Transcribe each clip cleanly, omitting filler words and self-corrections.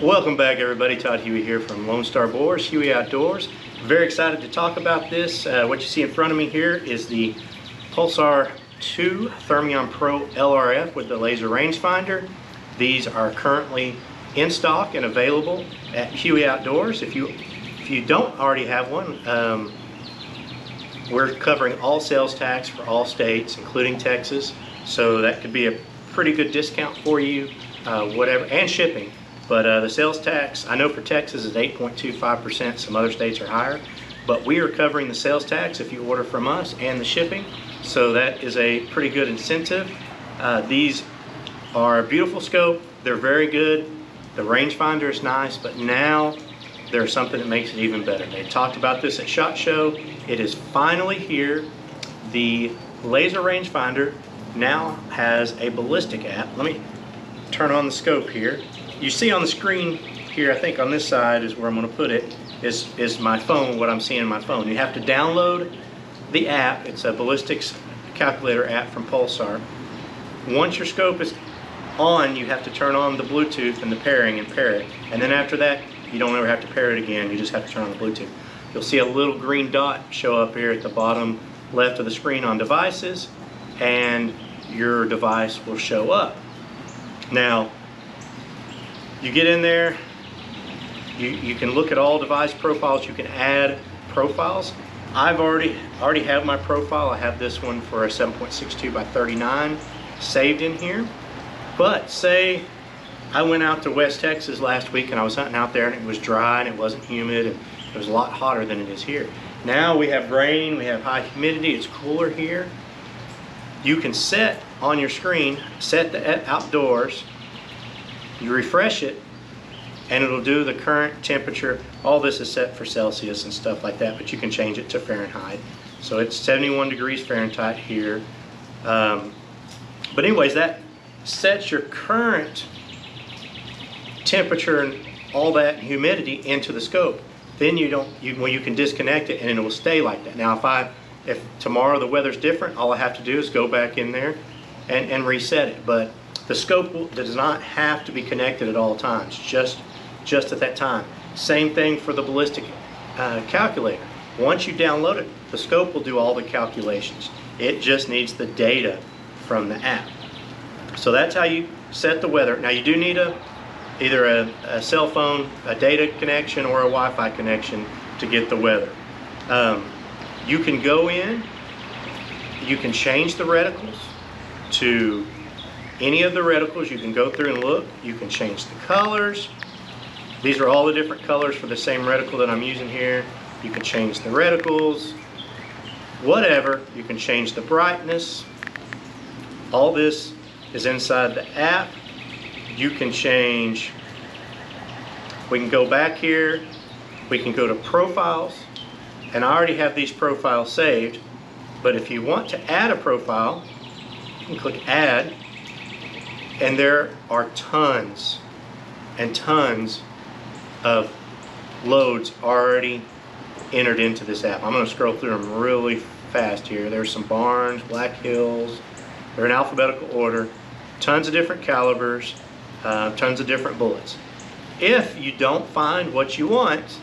Welcome back, everybody. Todd Huey here from Lone Star Bores, Huey Outdoors. Very excited to talk about this. What you see in front of me here is the Pulsar 2 Thermion Pro LRF with the laser rangefinder. These are currently in stock and available at Huey Outdoors. If you don't already have one, we're covering all sales tax for all states, including Texas. So that could be a pretty good discount for you, whatever, and shipping. But the sales tax, I know for Texas is 8.25%, some other states are higher, but we are covering the sales tax if you order from us and the shipping, so that is a pretty good incentive. These are a beautiful scope, they're very good, the rangefinder is nice, but now there's something that makes it even better. They talked about this at SHOT Show. It is finally here. The laser rangefinder now has a Ballistic app. Let me turn on the scope here. You see on the screen here, I think on this side is where I'm going to put it, is my phone, what I'm seeing on my phone. You have to download the app. It's a ballistics calculator app from Pulsar. Once your scope is on, you have to turn on the Bluetooth and the pairing and pair it. And then after that, you don't ever have to pair it again. You just have to turn on the Bluetooth. You'll see a little green dot show up here at the bottom left of the screen on devices, and your device will show up. Now, you get in there, you can look at all device profiles, you can add profiles. I've already have my profile. I have this one for a 7.62 by 39 saved in here. But say I went out to West Texas last week and I was hunting out there and it was dry and it wasn't humid and it was a lot hotter than it is here. Now we have rain, we have high humidity, it's cooler here. You can set on your screen, set the outdoors, you refresh it, and it'll do the current temperature. All this is set for Celsius and stuff like that, but you can change it to Fahrenheit. So it's 71 degrees Fahrenheit here. But anyways, that sets your current temperature and all that and humidity into the scope. Then you can disconnect it and it will stay like that. Now if tomorrow the weather's different, all I have to do is go back in there and reset it. But the scope does not have to be connected at all times, just at that time. Same thing for the ballistic calculator. Once you download it, the scope will do all the calculations. It just needs the data from the app. So that's how you set the weather. Now you do need either a cell phone, a data connection, or a Wi-Fi connection to get the weather. You can go in, you can change the reticles to any of the reticles. You can go through and look. You can change the colors. These are all the different colors for the same reticle that I'm using here. You can change the reticles, whatever. You can change the brightness. All this is inside the app. You can change, we can go back here, we can go to profiles, and I already have these profiles saved, but if you want to add a profile, you can click add, and there are tons and tons of loads already entered into this app. I'm going to scroll through them really fast here. There's some Barnes, Black Hills. They're in alphabetical order. Tons of different calibers, tons of different bullets. If you don't find what you want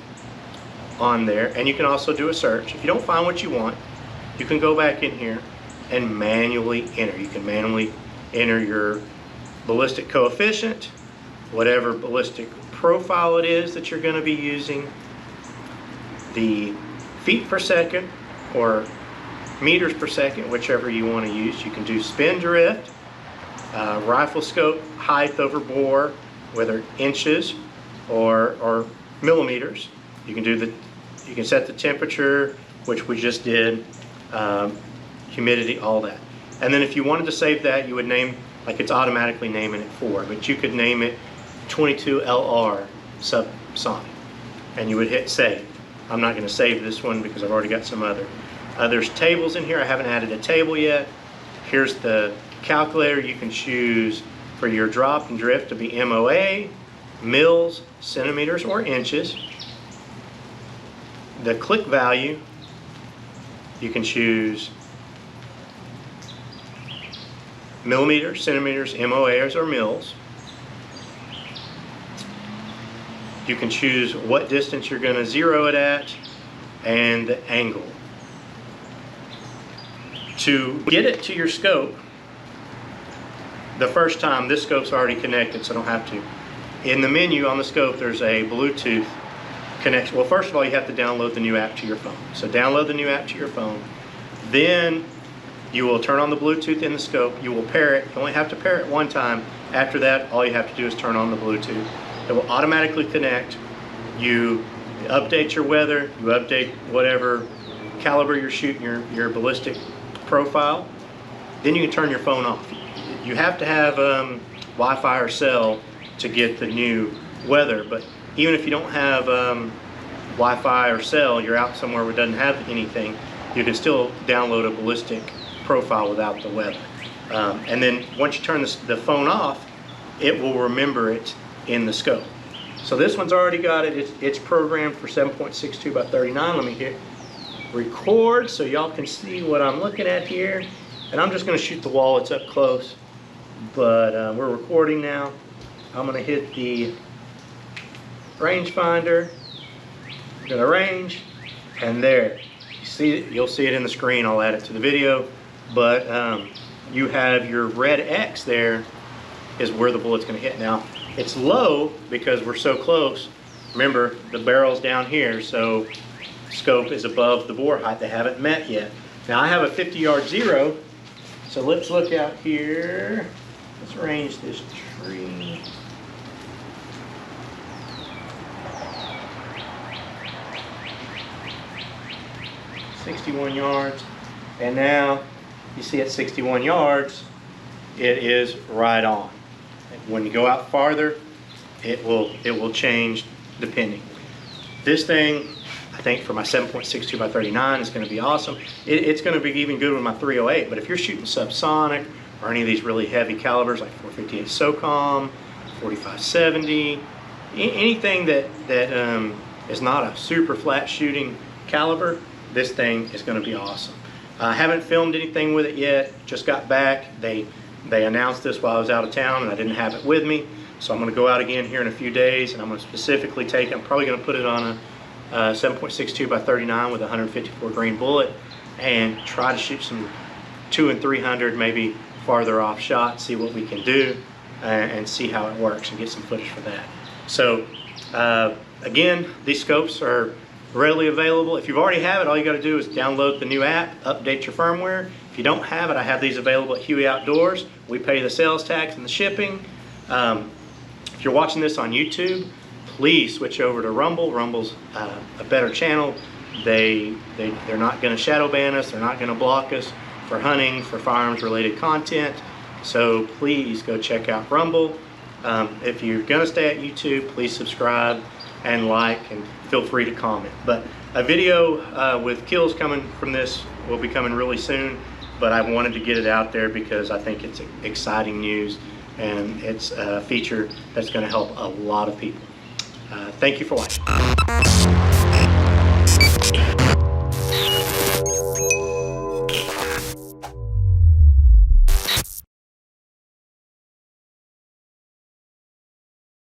on there, and you can also do a search. If you don't find what you want, you can go back in here and manually enter. You can manually enter your ballistic coefficient, whatever ballistic profile it is that you're going to be using, the feet per second or meters per second, whichever you want to use. You can do spin drift, rifle scope height over bore, whether inches or millimeters. You can set the temperature, which we just did, humidity, all that. And then if you wanted to save that, you would name, like it's automatically naming it for, but you could name it 22LR subsonic, and you would hit save. I'm not going to save this one because I've already got some other. There's tables in here. I haven't added a table yet. Here's the calculator. You can choose for your drop and drift to be MOA, mils, centimeters, or inches. The click value, you can choose millimeters, centimeters, MOAs, or mils. You can choose what distance you're going to zero it at and the angle. To get it to your scope, the first time, this scope's already connected, so I don't have to. In the menu on the scope, there's a Bluetooth connection. Well, first of all, you have to download the new app to your phone. So download the new app to your phone. Then you will turn on the Bluetooth in the scope. You will pair it. You only have to pair it one time. After that, all you have to do is turn on the Bluetooth. It will automatically connect. You update your weather. You update whatever caliber you're shooting your ballistic profile. Then you can turn your phone off. You have to have Wi-Fi or cell to get the new weather, but even if you don't have Wi-Fi or cell, you're out somewhere where it doesn't have anything, you can still download a ballistic profile without the weather. And then once you turn the phone off, it will remember it in the scope. So this one's already got it. It's programmed for 7.62 by 39. Let me hit record so y'all can see what I'm looking at here. And I'm just going to shoot the wall. It's up close, but we're recording now. I'm going to hit the rangefinder. I'm going to range, and there. You see it? You'll see it in the screen. I'll add it to the video. But you have your red X there is where the bullet's going to hit. Now it's low because we're so close. Remember, the barrel's down here, so scope is above the bore height. They haven't met yet. Now I have a 50-yard zero, so let's look out here. Let's range this tree. .61 yards, and now you see at 61 yards, it is right on. When you go out farther, it will change depending. This thing, I think for my 7.62 by 39 is going to be awesome. It's going to be even good with my 308, but if you're shooting subsonic or any of these really heavy calibers like 458 SOCOM, 4570, anything that is not a super flat shooting caliber, this thing is going to be awesome. I haven't filmed anything with it yet, just got back. They announced this while I was out of town and I didn't have it with me. So I'm going to go out again here in a few days, and I'm going to specifically take, I'm probably going to put it on a 7.62 by 39 with a 154 grain bullet and try to shoot some 200 and 300, maybe farther off shots, see what we can do and see how it works and get some footage for that. So again, these scopes are readily available. If you've already have it, all you got to do is download the new app, update your firmware. If you don't have it, I have these available at Huey Outdoors. We pay the sales tax and the shipping. If you're watching this on YouTube, please switch over to Rumble. Rumble's a better channel. They're not going to shadow ban us. They're not going to block us for hunting, for firearms related content. So please go check out Rumble. If you're going to stay at YouTube, please subscribe and like, and feel free to comment. But a video with kills coming from this will be coming really soon, but I wanted to get it out there because I think it's exciting news and it's a feature that's going to help a lot of people. Thank you for watching.